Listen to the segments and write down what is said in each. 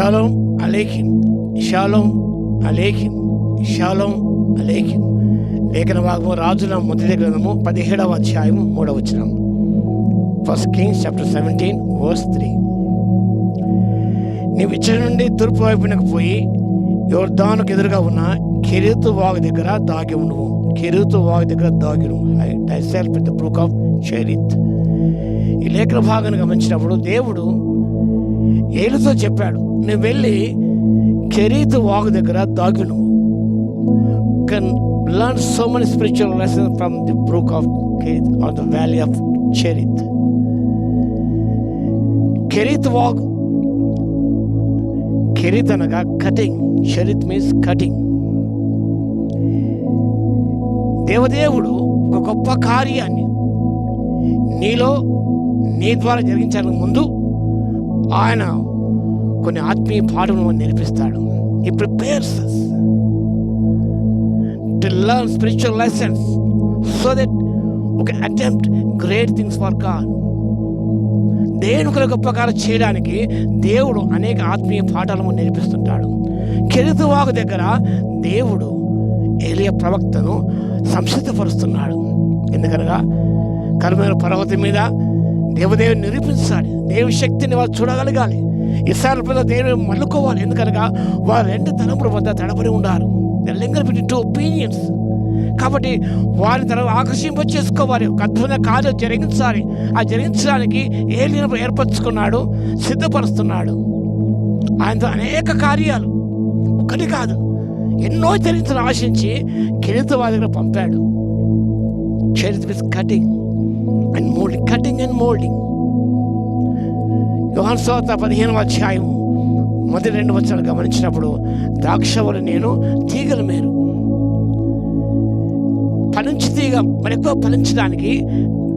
Shalom అలేఖిం, షాలోం అలేఖిం, షాలోం అలేఖిం. లేఖన భాగము రాజుల మొదటి గ్రంథము 17వ అధ్యాయము 3వ వచనం. 1 Kings chapter 17 verse 3. నీవు ఇచ్చటి నుండి తూర్పు వైపునకు పోయి యోర్దానుకు ఎదురుగా ఉన్న కెరీతు వాగు దగ్గర దాగి ఉండుము. కెరీతు వాగు దగ్గర దాగి ద బ్రూక్ ఆఫ్ చెరిత్. ఈ లేఖన భాగాన్ని గమనించినప్పుడు దేవుడు ఏలుతో చెప్పాడు, నువ్వు వెళ్ళి కెరీతు వాగు దగ్గర దాగి ఉండుము. Can learn so many spiritual lessons from the brook of Kerith or the valley of Cherith. Kerith walk. Kerith anaga cutting. Cherith means cutting. దేవదేవుడు ఒక గొప్ప కార్యాన్ని నీలో నీ ద్వారా జరిగించడానికి ముందు ఆయన కొన్ని ఆత్మీయ పాఠములను నేర్పిస్తాడు. He prepares us to learn spiritual lessons so that we can attempt great things for God. దేవుని గొప్ప కార్యం చేయడానికి దేవుడు అనేక ఆత్మీయ పాఠాలను నేర్పిస్తుంటాడు. కెరీతు వాగు దగ్గర దేవుడు ఏలియా ప్రవక్తను సంసిద్ధపరుస్తున్నాడు. ఎందుకనగా కర్మేలు పర్వతం మీద దేవదేవుని నిరూపించాలి. దేవుని శక్తిని వారు చూడగలగాలి. ఇశ్రాయేలు ప్రజలు దేవుని మల్లుకోవాలి. ఎందుకనగా వారు రెండు తలంపుల వద్ద తడబడి ఉన్నారు. Linger between two opinions. కాబట్టి వారిని తన ఆకర్షింపచేసుకోవాలి. ఒక అద్భుతమైన కార్యం జరిగించాలి. ఆ జరిగించడానికి ఏలియాను ఏర్పరచుకున్నాడు, సిద్ధపరుస్తున్నాడు. ఆయనతో అనేక కార్యాలు ఒకటి కాదు ఎన్నో జరిగించాలని ఆశించి కెరీతు వారి దగ్గర పంపాడు. Cherith means cutting and moulding. Cutting and moulding. యోహాను సువార్త 15వ అధ్యాయం మొదటి 2 వచనాలు గమనించినప్పుడు ద్రాక్షవల్లి నేను తీగలు మేరు. ఫలించి తీగ మరి ఎక్కువ ఫలించడానికి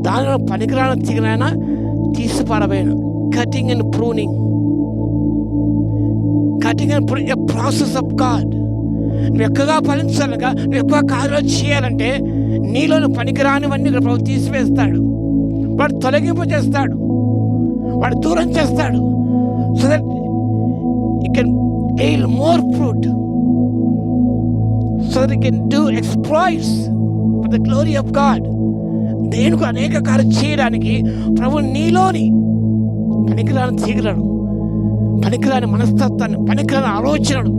దానిలో పనికిరాని తీగనైనా తీసి పారబోయాను. Cutting and pruning. Cutting and pruning a process of God. నువ్వు ఎక్కువగా ఫలించాలగా, నువ్వు ఎక్కువ కార్యాలు చేయాలంటే నీలోని పనికిరానివన్నీ ప్రభు తీసివేస్తాడు. వాడు తొలగింపు చేస్తాడు, వాడు దూరం చేస్తాడు. So that you can yield more fruit, so that you can do exploits for the glory of God. దేవునికి అనేక కార్యం చేయడానికి ప్రభు నీలోని పనికిరాని తీగలను, పనికిరాని మనస్తత్వాన్ని, పనికిరాని ఆలోచనలు,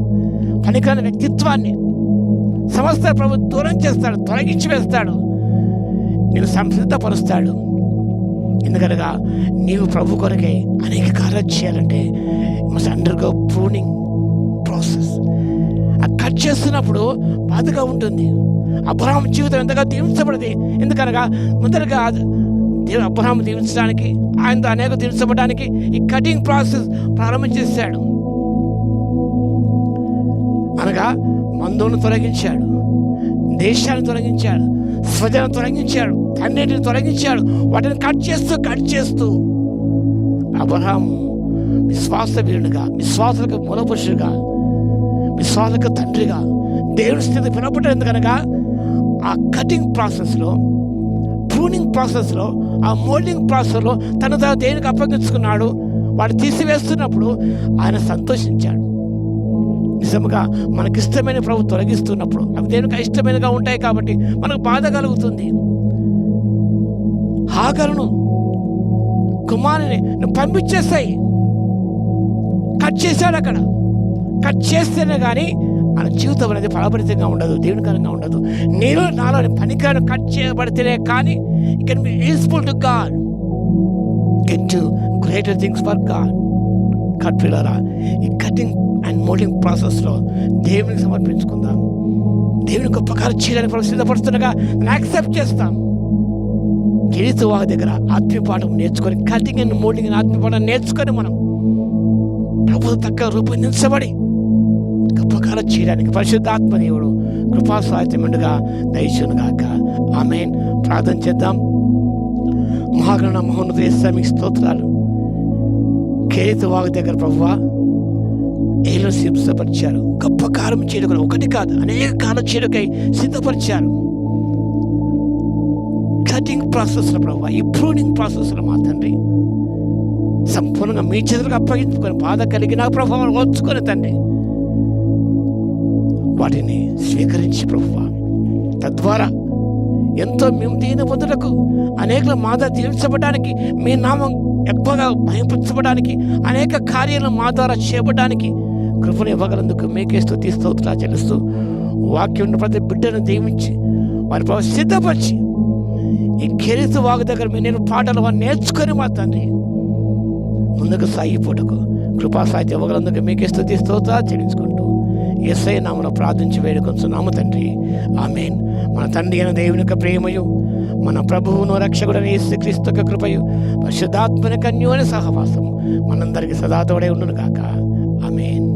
పనికిరాని వ్యక్తిత్వాన్ని సమస్త ప్రభు దూరం చేస్తాడు, తొలగించి వేస్తాడు, నేను సంసిద్ధపరుస్తాడు. ఎందుకనగా నీవు ప్రభు కొరకై అనేక కార్యాలు చేయాలంటే మస్ట్ అండర్గో ప్రూనింగ్ ప్రాసెస్. ఆ కట్ చేస్తున్నప్పుడు బాధగా ఉంటుంది. అబ్రహాము జీవితం ఎంతగా దీవించబడింది. ఎందుకనగా ముందరగా దేవుడు అబ్రహాము దీవించడానికి, ఆయనతో అనేక దీవించబడడానికి ఈ కటింగ్ ప్రాసెస్ ప్రారంభించేశాడు. అనగా మందును తొలగించాడు, దేశాన్ని తొలగించాడు, స్వజనం తొలగించాడు, అన్నిటిని తొలగించాడు. వాటిని కట్ చేస్తూ అబ్రహాము విశ్వాస వీరునిగా, విశ్వాసులకు మూలపురుషుడిగా, విశ్వాసులకు తండ్రిగా దేవుని స్థితి పిలవబడ్డాడు. ఎందుకనగా ఆ కటింగ్ ప్రాసెస్లో, ప్రూనింగ్ ప్రాసెస్లో, ఆ మోల్డింగ్ ప్రాసెస్లో తను దేవునికి అప్పగించుకున్నాడు. వాడు తీసివేస్తున్నప్పుడు ఆయన సంతోషించాడు. నిజంగా మనకిష్టమైన ప్రభు తొలగిస్తున్నప్పుడు అవి దేవునికి ఇష్టమైనగా ఉంటాయి కాబట్టి మనకు బాధ కలుగుతుంది. హాగరును కుమారుని నువ్వు పంపించేస్తాయి. కట్ చేశాడు. అక్కడ కట్ చేస్తేనే కానీ మన జీవితం అనేది ఫలభరితంగా ఉండదు, దేవునికరంగా ఉండదు. నేను నాలోని పనికిరాని కట్ చేయబడితేనే కానీ you can be useful to God, get to greater things for God. Cut పిల్లరా, ఈ కటింగ్ అండ్ మోల్డింగ్ ప్రాసెస్లో దేవునికి సమర్పించుకుందాం. దేవుని గొప్ప కార్యం చేయడానికి సిద్ధపడుతుండగా యాక్సెప్ట్ చేస్తాం. కెరీతు వాగు దగ్గర ఆత్మీయ పాఠం నేర్చుకొని, కటింగ్ అండ్ మోల్డింగ్ ఆత్మీయ పాఠం నేర్చుకొని మనం ప్రభు తగ్గ రూపొందించబడి గొప్ప కార్యం చేయడానికి పరిశుద్ధాత్మ దేవుడు కృపా సాహిత్యముగా దయచేయునుగాక. ఆమేన్. ప్రార్థన చేద్దాం. మహాగణ మహోన్నత మీకు స్తోత్రాలు. కెరీతు వాగు దగ్గర ప్రభువా ఏలు సిద్ధపరిచారు. గొప్ప కార్యం చేయడం ఒకటి కాదు, అనేక కార్యం చేయడకై సిద్ధపరిచారు. కటింగ్ ప్రాసెస్లో ప్రభావ, ఈ ప్రూనింగ్ ప్రాసెస్లో మా తండ్రి సంపూర్ణంగా మీ చేతులకు అప్పగించుకొని బాధ కలిగిన ప్రభావం ఓర్చుకొని తండ్రి వాటిని స్వీకరించి ప్రభువా, తద్వారా ఎంతో మేము దీని పొందుటకు అనేక మాద దీవించబడడానికి, మీ నామం ఎక్కువగా భయపరచబడానికి, అనేక కార్యాలను మా ద్వారా చేయబడడానికి కృపను ఇవ్వగలందుకు మీకే స్తుతి స్తోత్రాలు చెల్లిస్తూ వాక్యం ప్రతి బిడ్డను దీవించి వారి ప్రభు సిద్ధపరిచి ఈ కెరీతు వాగు దగ్గర నేను పాటలు వారు నేర్చుకొని మా తండ్రి ముందుకు సాగిపోటకు కృపా సాహిత్యం ఇవ్వగలందుకు మీకే స్తుతి స్తోత్రాలు చెల్లించుకుంటూ యేసయ్య నామములో ప్రార్థించి వేడుకొంచున్నాము తండ్రి, ఆమేన్. మన తండ్రి అయిన దేవుని యొక్క ప్రేమయు, మన ప్రభువును రక్షకుడైన యేసుక్రీస్తు యొక్క కృపయు, పరిశుద్ధాత్మని కన్యోని సహవాసము మనందరికీ సదా తోడే ఉండును గాక. ఆమేన్.